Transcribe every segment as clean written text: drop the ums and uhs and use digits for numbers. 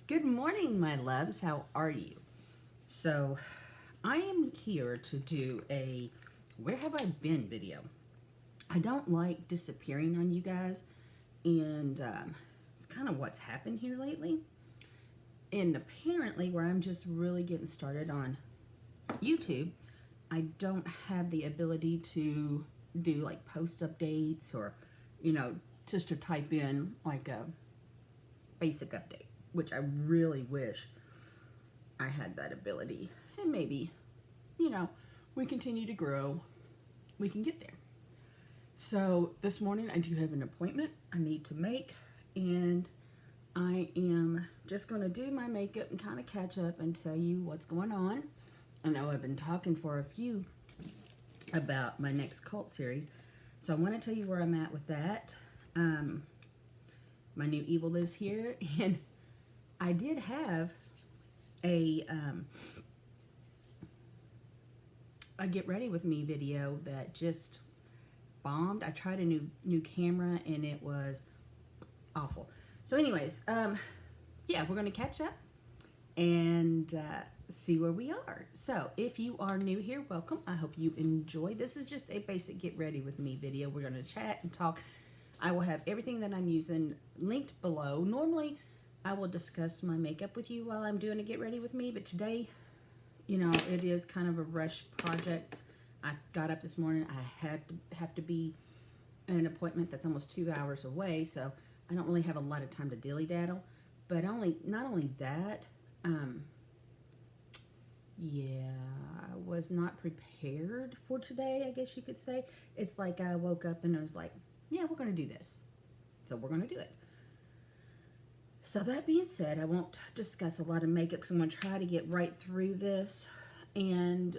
Good morning, my loves. How are you? So, I am here to do a Where Have I Been video. I don't like disappearing on you guys, and it's kind of what's happened here lately. And apparently, where I'm just really getting started on YouTube, I don't have the ability to do like post updates or, just to type in like a basic update, which I really wish I had that ability. And maybe, we continue to grow, we can get there. So this morning I do have an appointment I need to make, and I am just going to do my makeup and kind of catch up and tell you what's going on. I know I've been talking for a few about my next cult series, so I want to tell you where I'm at with that. My new evil is here, and I did have a get ready with me video that just bombed. I tried a new camera and it was awful. So anyways, yeah, we're going to catch up and see where we are. So if you are new here, welcome. I hope you enjoy. This is just a basic get ready with me video. We're going to chat and talk. I will have everything that I'm using linked below. Normally, I will discuss my makeup with you while I'm doing a get ready with me, but today, it is kind of a rush project. I got up this morning. I have to be at an appointment that's almost 2 hours away, so I don't really have a lot of time to dilly-daddle. But not only that, yeah, I was not prepared for today, I guess you could say. It's like I woke up and I was like, yeah, we're going to do this. So we're going to do it. So that being said, I won't discuss a lot of makeup because I'm going to try to get right through this and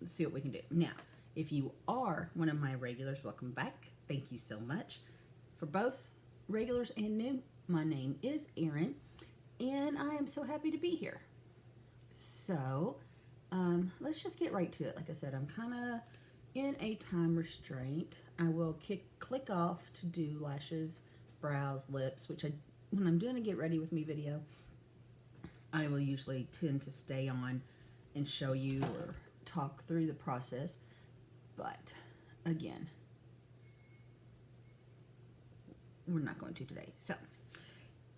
let's see what we can do. Now, if you are one of my regulars, welcome back. Thank you so much. For both regulars and new, my name is Erin, and I am so happy to be here. So, let's just get right to it. Like I said, I'm kind of in a time restraint. I will click off to do lashes, brows, lips, which when I'm doing a get ready with me video, I will usually tend to stay on and show you or talk through the process. But again, we're not going to today. So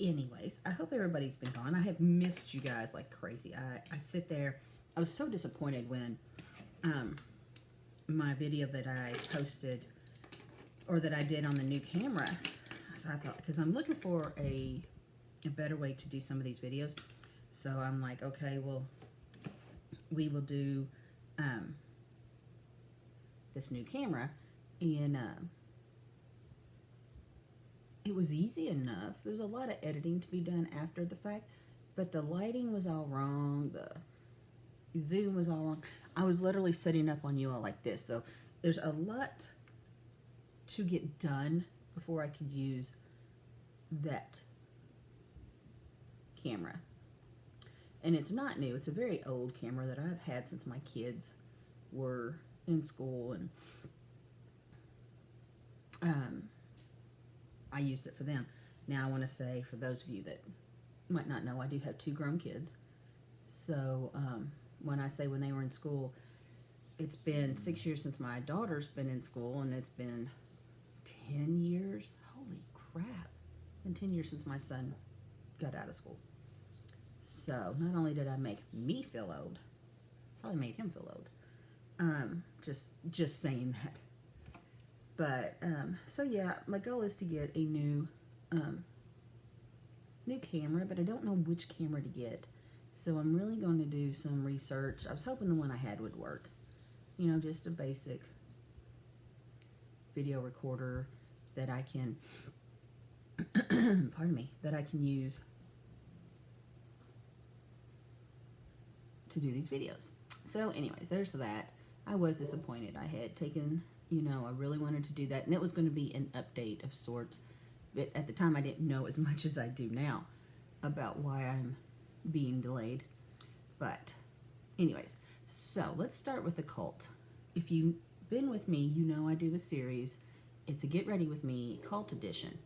anyways, I hope everybody's been gone. I have missed you guys like crazy. I sit there. I was so disappointed when my video that I posted or that I did on the new camera. So I thought, because I'm looking for a better way to do some of these videos. So I'm like, okay, well, we will do this new camera, and it was easy enough. There's a lot of editing to be done after the fact, but the lighting was all wrong. The zoom was all wrong. I was literally setting up on you all like this. So there's a lot to get done before I could use that camera. And it's not new. It's a very old camera that I've had since my kids were in school, and I used it for them. Now I want to say, for those of you that might not know, I do have 2 grown kids. So when I say when they were in school, it's been 6 years since my daughter's been in school, and it's been 10 years. Holy crap. It's been 10 years since my son got out of school. So not only did I make me feel old, probably made him feel old. Just saying that. But so yeah, my goal is to get a new camera, but I don't know which camera to get. So I'm really going to do some research. I was hoping the one I had would work. Just a basic video recorder that I can, pardon me, that I can use to do these videos. So anyways, there's that. I was disappointed. I had taken, I really wanted to do that, and it was going to be an update of sorts. But at the time, I didn't know as much as I do now about why I'm being delayed. But anyways, so let's start with the cult. If you've been with me, I do a series. It's a Get Ready With Me cult edition.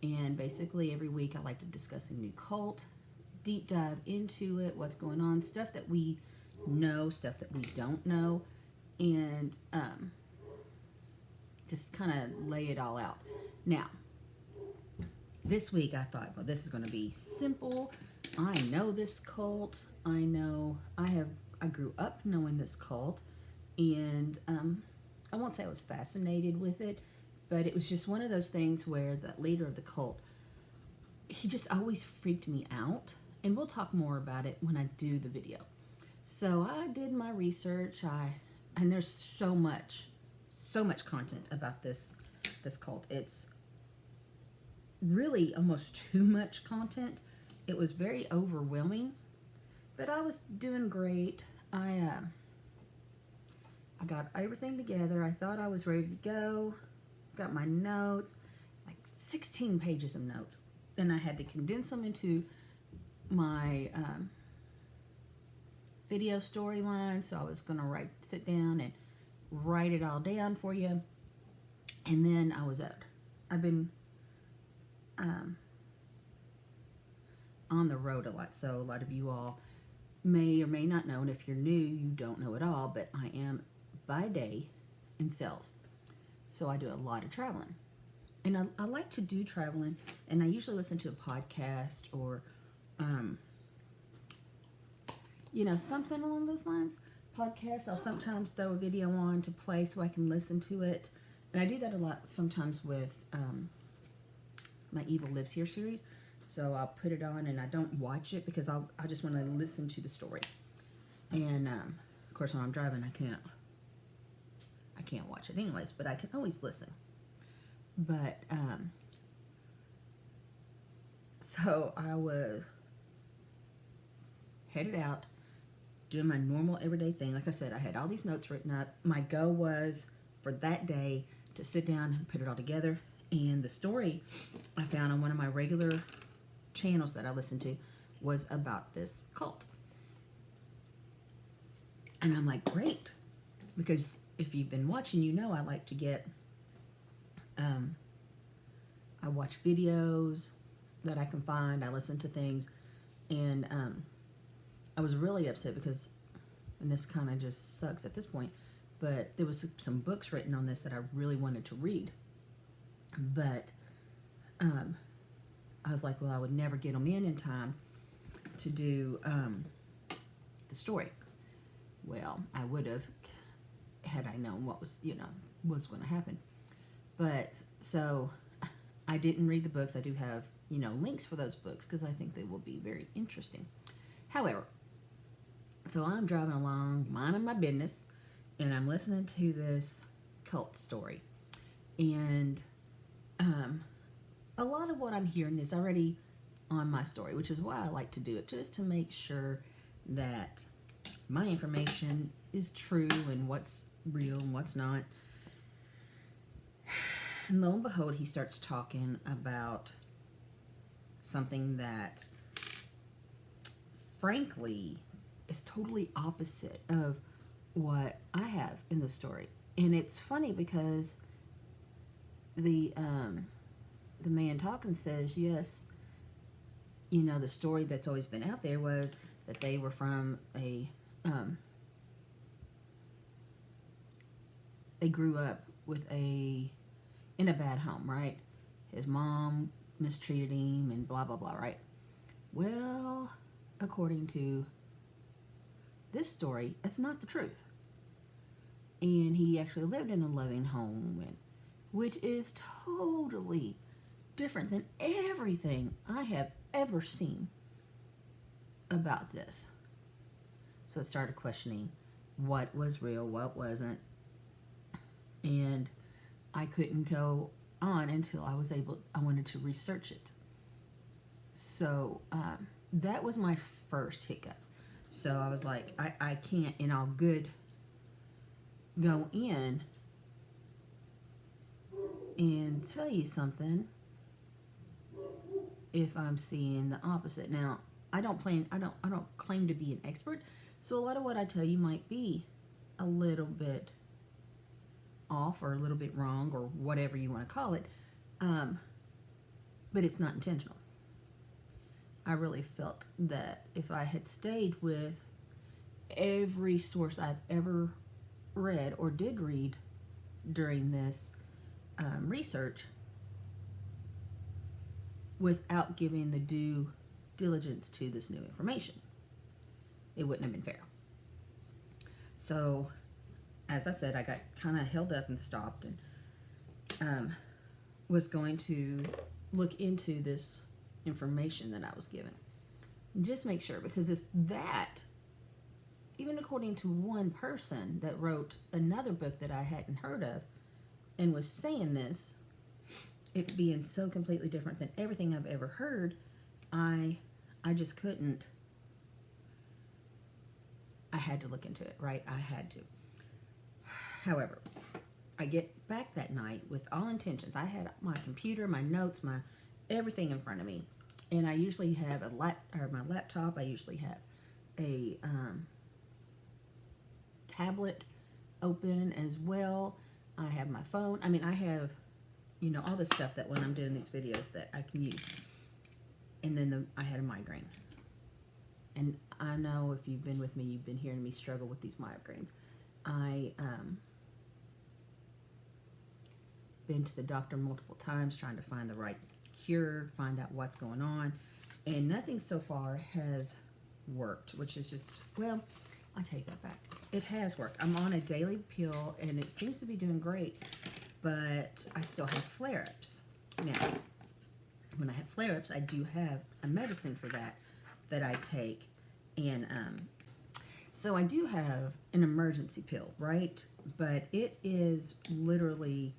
And basically every week I like to discuss a new cult, deep dive into it, what's going on, stuff that we know, stuff that we don't know, and just kind of lay it all out. Now, this week I thought, well, this is going to be simple. I know this cult. I grew up knowing this cult, and I won't say I was fascinated with it, but it was just one of those things where the leader of the cult, he just always freaked me out, and we'll talk more about it when I do the video. So I did my research, and there's so much content about this cult. It's really almost too much content. It was very overwhelming, but I was doing great. I got everything together. I thought I was ready to go. Got my notes, like 16 pages of notes, and I had to condense them into my video storyline. So I was gonna sit down and write it all down for you, and then I was out. I've been on the road a lot, so a lot of you all may or may not know, and if you're new, you don't know at all, but I am by day in sales. So I do a lot of traveling. And I like to do traveling, and I usually listen to a podcast or, something along those lines. Podcasts, I'll sometimes throw a video on to play so I can listen to it. And I do that a lot sometimes with my Evil Lives Here series. So I'll put it on, and I don't watch it because I just want to listen to the story. And, of course, when I'm driving, I can't watch it anyways, but I can always listen. But, so I was headed out, doing my normal everyday thing. Like I said, I had all these notes written up. My goal was for that day to sit down and put it all together. And the story I found on one of my regular channels that I listen to was about this cult. And I'm like, great. Because if you've been watching, you know I like to get, I watch videos that I can find. I listen to things. And I was really upset because, and this kind of just sucks at this point, but there was some books written on this that I really wanted to read. But I was like, well, I would never get them in time to do the story. Well, I would have had I known what was, what's going to happen. But so I didn't read the books. I do have, links for those books because I think they will be very interesting. However, so I'm driving along, minding my business, and I'm listening to this cult story. And a lot of what I'm hearing is already on my story, which is why I like to do it, just to make sure that my information is true and what's real and what's not. And lo and behold, he starts talking about something that, frankly, is totally opposite of what I have in the story. And it's funny because the man talking says, yes, the story that's always been out there was that they were from they grew up in a bad home, right? His mom mistreated him and blah, blah, blah, right? Well, according to this story, that's not the truth. And he actually lived in a loving home, which is totally different than everything I have ever seen about this. So I started questioning what was real, what wasn't. And I couldn't go on until I wanted to research it. So that was my first hiccup. So I was like, I can't in all good go in and tell you something if I'm seeing the opposite. Now, I don't claim to be an expert, so a lot of what I tell you might be a little bit off or a little bit wrong or whatever you want to call it. But but it's not intentional. I really felt that if I had stayed with every source I've ever read or did read during this research without giving the due diligence to this new information, it wouldn't have been fair. So, as I said, I got kind of held up and stopped, and was going to look into this information that I was given. And just make sure, because if that, even according to one person that wrote another book that I hadn't heard of and was saying this, it being so completely different than everything I've ever heard, I just couldn't. I had to look into it, right? I had to. However, I get back that night with all intentions. I had my computer, my notes, my everything in front of me, and I usually have my laptop. I usually have a tablet open as well. I have my phone. I mean, I have, you know, all this stuff that when I'm doing these videos that I can use. And then I had a migraine. And I know if you've been with me, you've been hearing me struggle with these migraines. I been to the doctor multiple times trying to find the right cure, find out what's going on, and nothing so far has worked, which is just, well, I take that back. It has worked. I'm on a daily pill, and it seems to be doing great, but I still have flare-ups. Now, when I have flare-ups, I do have a medicine for that I take, and so I do have an emergency pill, right? But it is literally,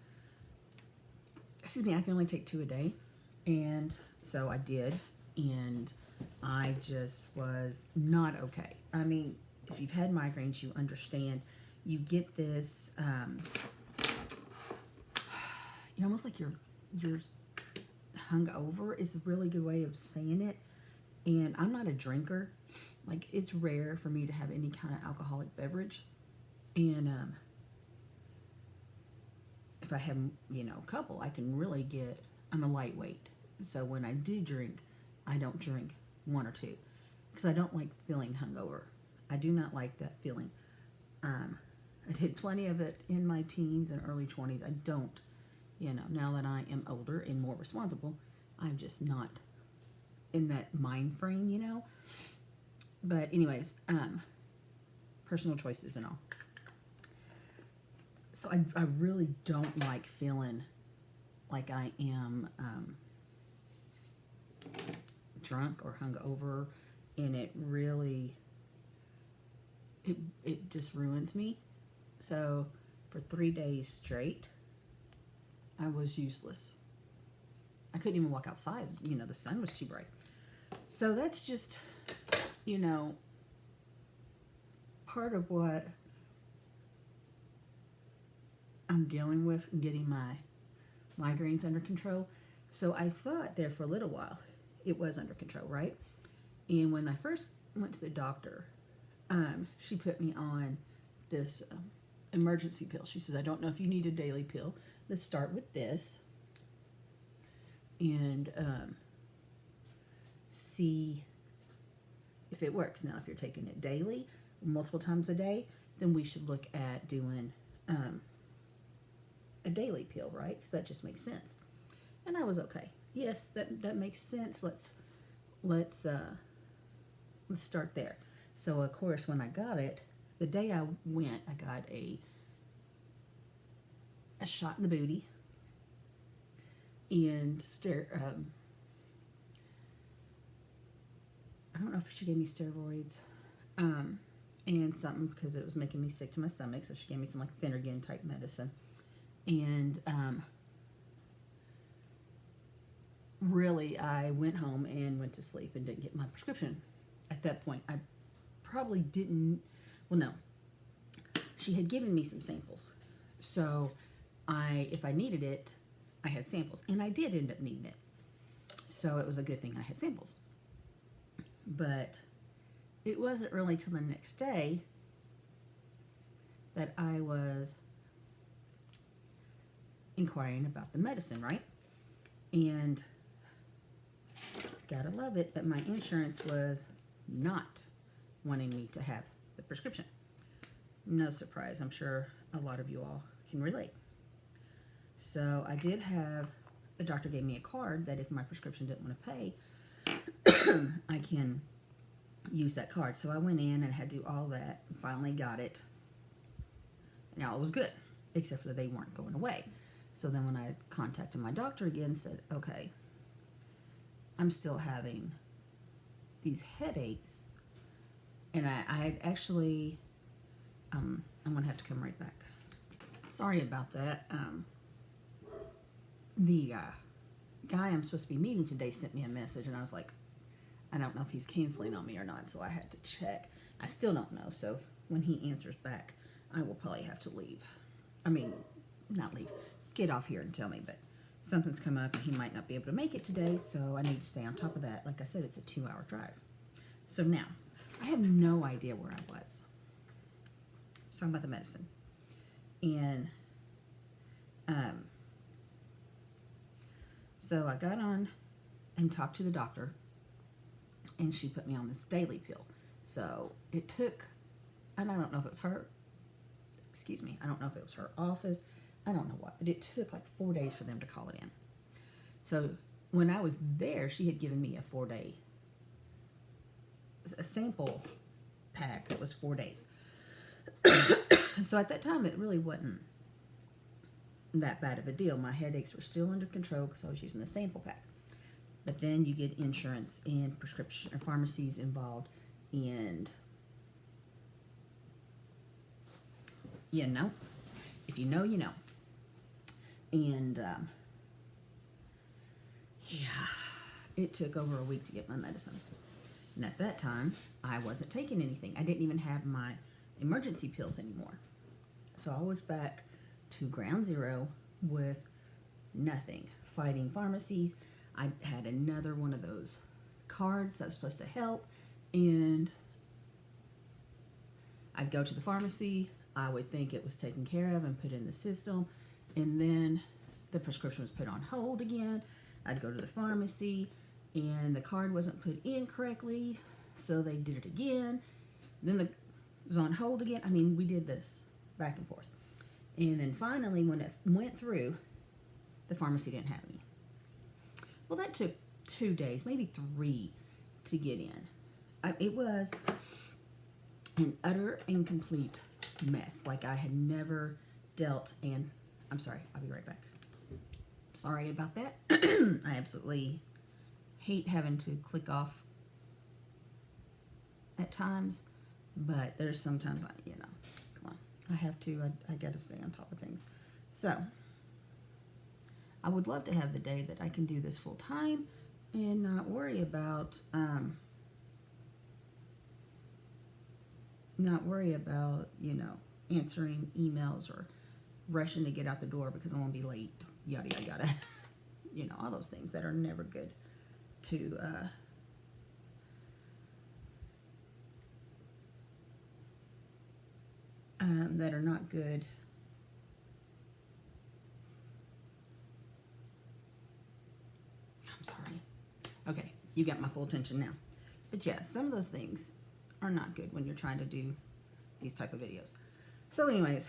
excuse me, I can only take 2 a day, and so I did, and I just was not okay. I mean, if you've had migraines, you understand. You get this, almost like you're hungover is a really good way of saying it. And I'm not a drinker. Like, it's rare for me to have any kind of alcoholic beverage. And if I have, a couple, I can really get, I'm a lightweight. So when I do drink, I don't drink 1 or 2 because I don't like feeling hungover. I do not like that feeling. I did plenty of it in my teens and early 20s. I don't, now that I am older and more responsible, I'm just not in that mind frame, But anyways, personal choices and all. So I really don't like feeling like I am drunk or hungover, and it really, it just ruins me. So for 3 days straight, I was useless. I couldn't even walk outside. The sun was too bright. So that's just, part of what I'm dealing with and getting my migraines under control. So I thought there for a little while it was under control, right? And when I first went to the doctor, she put me on this emergency pill. She says, I don't know if you need a daily pill. Let's start with this and see if it works. Now, if you're taking it daily, multiple times a day, then we should look at doing a daily pill, right? Because that just makes sense. And I was okay. Yes, that makes sense. Let's start there. So of course, when I got it, the day I went, I got a shot in the booty and I don't know if she gave me steroids and something because it was making me sick to my stomach. So she gave me some like Phenergan type medicine. And really, I went home and went to sleep and didn't get my prescription. At that point, I probably didn't, well, no. She had given me some samples. So if I needed it, I had samples. And I did end up needing it. So it was a good thing I had samples. But it wasn't really till the next day that I was inquiring about the medicine, right? And Gotta love it. But my insurance was not wanting me to have the prescription. No surprise. I'm sure a lot of you all can relate. So I did have, the doctor gave me a card that if my prescription didn't want to pay, I can use that card. So I went in and had to do all that and finally got it. And all was good, except for that they weren't going away. So then when I contacted my doctor again, said, okay, I'm still having these headaches. And I had actually, I'm going to have to come right back. Sorry about that. The guy I'm supposed to be meeting today sent me a message, and I was like, I don't know if he's canceling on me or not, so I had to check. I still don't know, so when he answers back, I will probably have to leave. I mean, not leave. Get off here and tell me, but something's come up, and he might not be able to make it today, so I need to stay on top of that. Like I said, it's a 2-hour drive. So now, I have no idea where I was. I was talking about the medicine. And so I got on and talked to the doctor, and she put me on this daily pill. So it took, and I don't know if it was her, excuse me, I don't know if it was her office, I don't know what, but it took like 4 days for them to call it in. So when I was there, she had given me a 4-day, a sample pack that was 4 days. So at that time, it really wasn't that bad of a deal. My headaches were still under control because I was using the sample pack. But then you get insurance and prescription or pharmacies involved, and you know, if you know, you know. And yeah, it took over a week to get my medicine. And at that time, I wasn't taking anything. I didn't even have my emergency pills anymore. So I was back to ground zero with nothing, fighting pharmacies. I had another one of those cards that was supposed to help, and I'd go to the pharmacy. I would think it was taken care of and put in the system, and then the prescription was put on hold again. I'd go to the pharmacy, and the card wasn't put in correctly, so they did it again. Then it was on hold again. I mean, we did this back and forth. And then finally, when it went through, the pharmacy didn't have any. Well, that took 2 days, maybe 3, to get in. It was an utter and complete mess. Like I had never dealt, and I'm sorry, I'll be right back. Sorry about that. I absolutely hate having to click off at times, but there's sometimes, you know, come on, I have to, I got to stay on top of things. So I would love to have the day that I can do this full time and not worry about, you know, answering emails or rushing to get out the door because I won't be late, yada, yada, yada. You know, all those things that are never good to, that are not good. I'm sorry. Okay, you got my full attention now. But yeah, some of those things are not good when you're trying to do these type of videos. So anyways,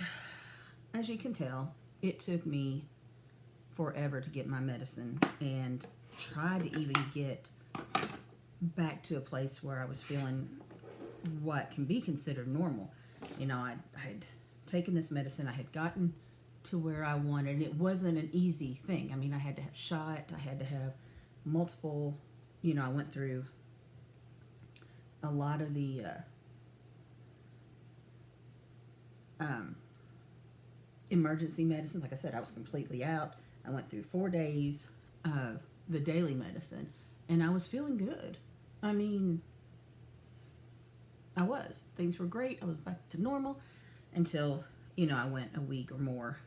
as you can tell, it took me forever to get my medicine and try to even get back to a place where I was feeling what can be considered normal. You know, I had taken this medicine, I had gotten to where I wanted, and it wasn't an easy thing. I mean, I had to have shot, I had to have multiple, you know, I went through a lot of the emergency medicines. Like I said, I was completely out. I went through 4 days of the daily medicine, and I was feeling good. I mean, I was. Things were great. I was back to normal until, you know, I went a week or more,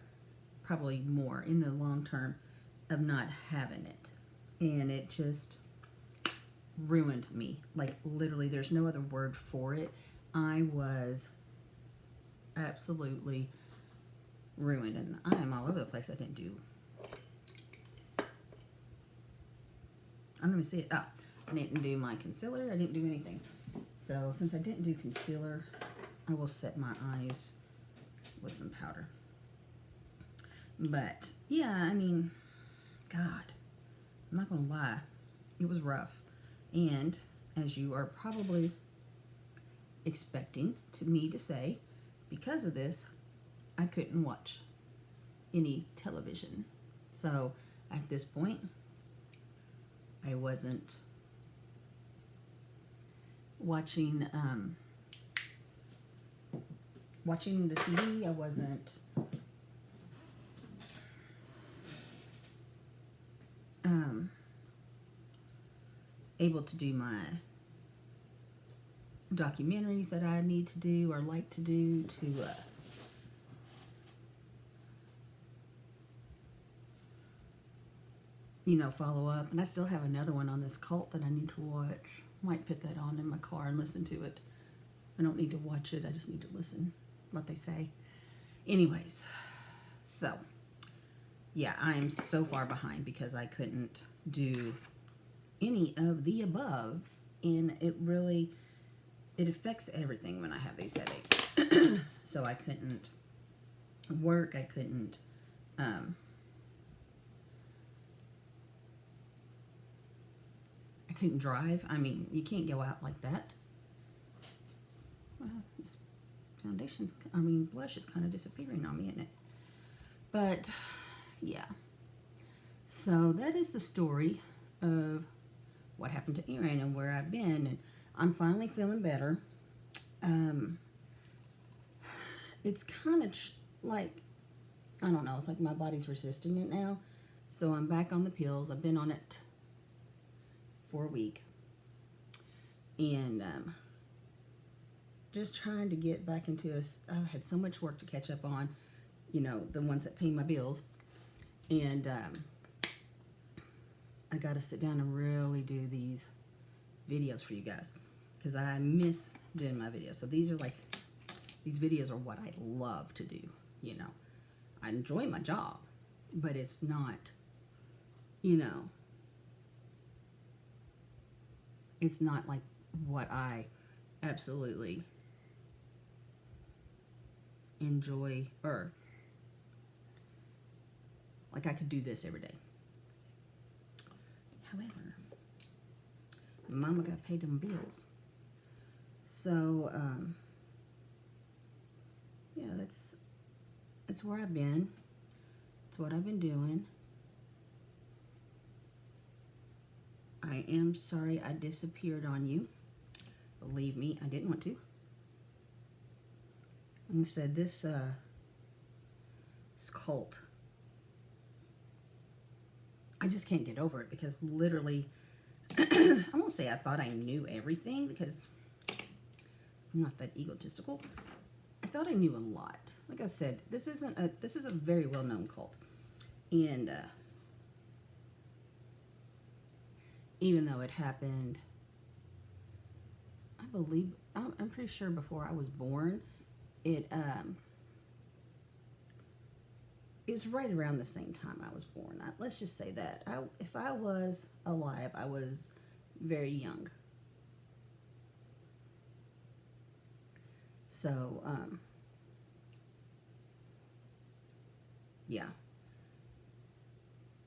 probably more in the long term of not having it. And it just ruined me. Like, literally, there's no other word for it. I was absolutely ruined, and I am all over the place. I didn't do, I'm going to see it. I didn't do my concealer. I didn't do anything. So since I didn't do concealer, I will set my eyes with some powder. But yeah, I mean, God, I'm not gonna lie, it was rough. And as you are probably expecting me to say, because of this, I couldn't watch any television. So at this point, I wasn't watching watching the TV. I wasn't able to do my documentaries that I need to do or like to do to you know, follow up. And I still have another one on this cult that I need to watch. Might put that on in my car and listen to it. I don't need to watch it. I just need to listen what they say. Anyways, so yeah, I am so far behind because I couldn't do any of the above, and it affects everything when I have these headaches. So I couldn't work. I couldn't drive. I mean, you can't go out like that. Well, this blush is kind of disappearing on me, isn't it? But yeah, so that is the story of what happened to Erin and where I've been, and I'm finally feeling better. It's kind of like, I don't know, it's like my body's resisting it now. So I'm back on the pills. I've been on it for a week, and just trying to get back into I've had so much work to catch up on, you know, the ones that pay my bills, and I got to sit down and really do these videos for you guys because I miss doing my videos. So these videos are what I love to do. You know, I enjoy my job, but it's not, you know, it's not like what I absolutely enjoy, or like I could do this every day. However, Mama got paid them bills. So, yeah, that's where I've been. That's what I've been doing. I am sorry I disappeared on you. Believe me, I didn't want to. Like I said, this cult, I just can't get over it because literally, I won't say I thought I knew everything because I'm not that egotistical. I thought I knew a lot. Like I said, this is a very well-known cult, and even though it happened, I believe, I'm pretty sure before I was born, it was right around the same time I was born. Let's just say that. If I was alive, I was very young. So, yeah.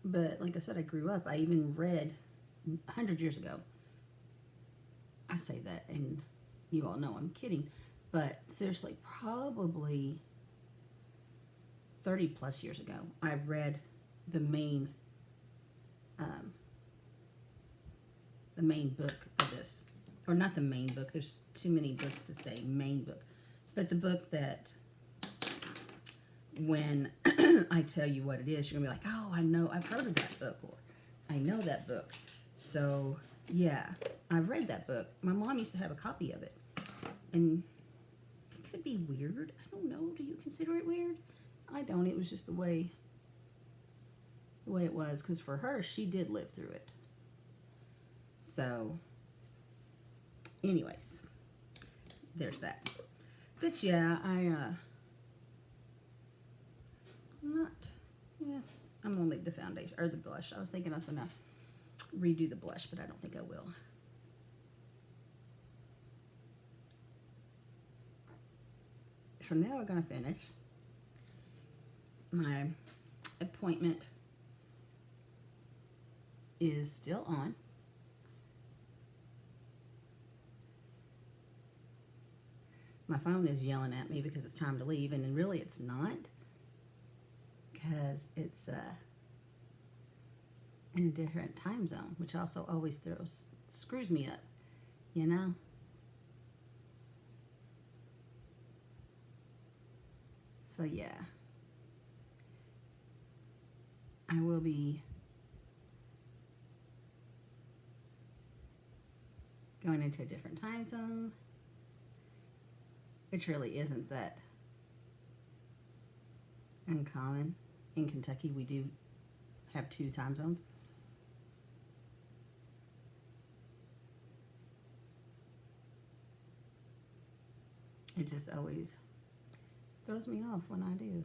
But like I said, I grew up. I even read 100 years ago. I say that, and you all know I'm kidding. But seriously, probably 30 plus years ago, I read the main book of this. Or not the main book. There's too many books to say main book. But the book that when I tell you what it is, you're going to be like, oh, I know, I've heard of that book, or I know that book. So, yeah, I read that book. My mom used to have a copy of it. And it could be weird. I don't know. Do you consider it weird? I don't. It was just the way it was. Because for her, she did live through it. So, anyways, there's that. But yeah, I'm gonna leave the foundation or the blush. I was thinking I was gonna redo the blush, but I don't think I will. So now we're going to finish. My appointment is still on. My phone is yelling at me because it's time to leave, and then really it's not, because it's in a different time zone, which also always screws me up, you know? So yeah, I will be going into a different time zone, which really isn't that uncommon. In Kentucky, we do have 2 time zones. It just always throws me off when I do.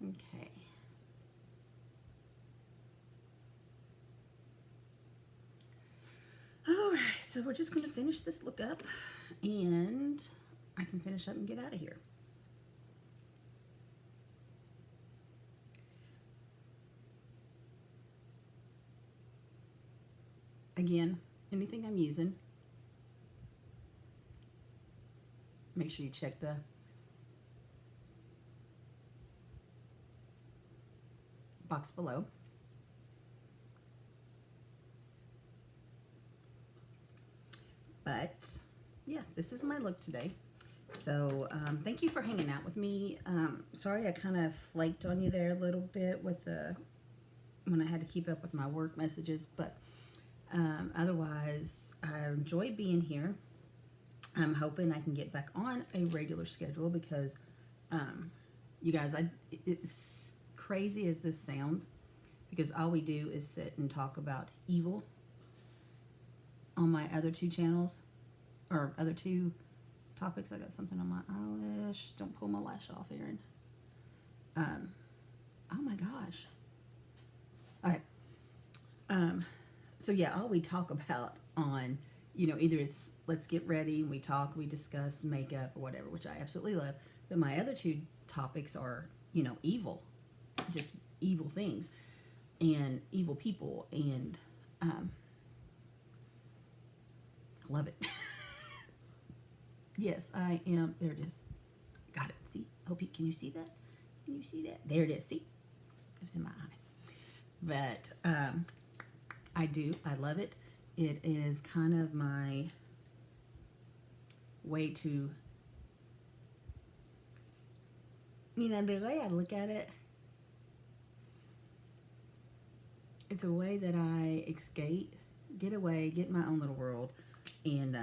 Okay. All right, so we're just going to finish this look up, and I can finish up and get out of here. Again, anything I'm using, make sure you check the box below. But yeah, this is my look today. So thank you for hanging out with me. Sorry I kind of flaked on you there a little bit with when I had to keep up with my work messages, but otherwise I enjoy being here. I'm hoping I can get back on a regular schedule because you guys, it's crazy as this sounds, because all we do is sit and talk about evil on my other 2 channels, or other 2 topics. I got something on my eyelash. Don't pull my lash off, Erin. Oh my gosh. All right. So yeah, all we talk about on, you know, either it's let's get ready, we talk, we discuss makeup or whatever, which I absolutely love. But my other 2 topics are, you know, evil, just evil things and evil people, and I love it. Yes, I am. There it is. Got it. See? Hope you, can you see that? Can you see that? There it is. See? It was in my eye. But I do. I love it. It is kind of my way to, you know, the way I look at it, it's a way that I escape, get away, get in my own little world, and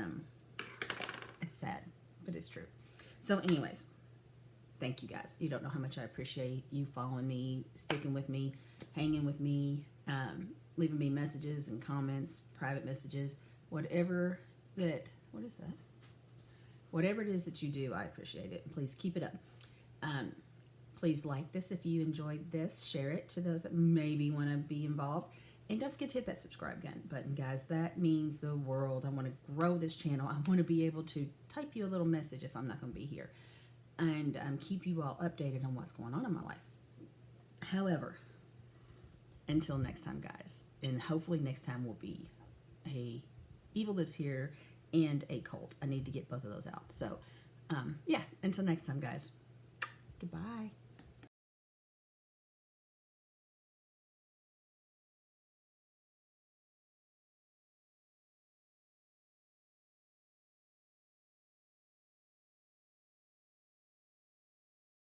it's sad, but it's true. So anyways, thank you guys. You don't know how much I appreciate you following me, sticking with me, hanging with me, leaving me messages and comments, private messages, whatever that, what is that? Whatever it is that you do, I appreciate it. Please keep it up. Please like this if you enjoyed this. Share it to those that maybe want to be involved. And don't forget to hit that subscribe button, guys. That means the world. I want to grow this channel. I want to be able to type you a little message if I'm not going to be here, and keep you all updated on what's going on in my life. However, until next time, guys, and hopefully next time will be a Evil Lives Here and a cult. I need to get both of those out. So, yeah, until next time, guys. Goodbye.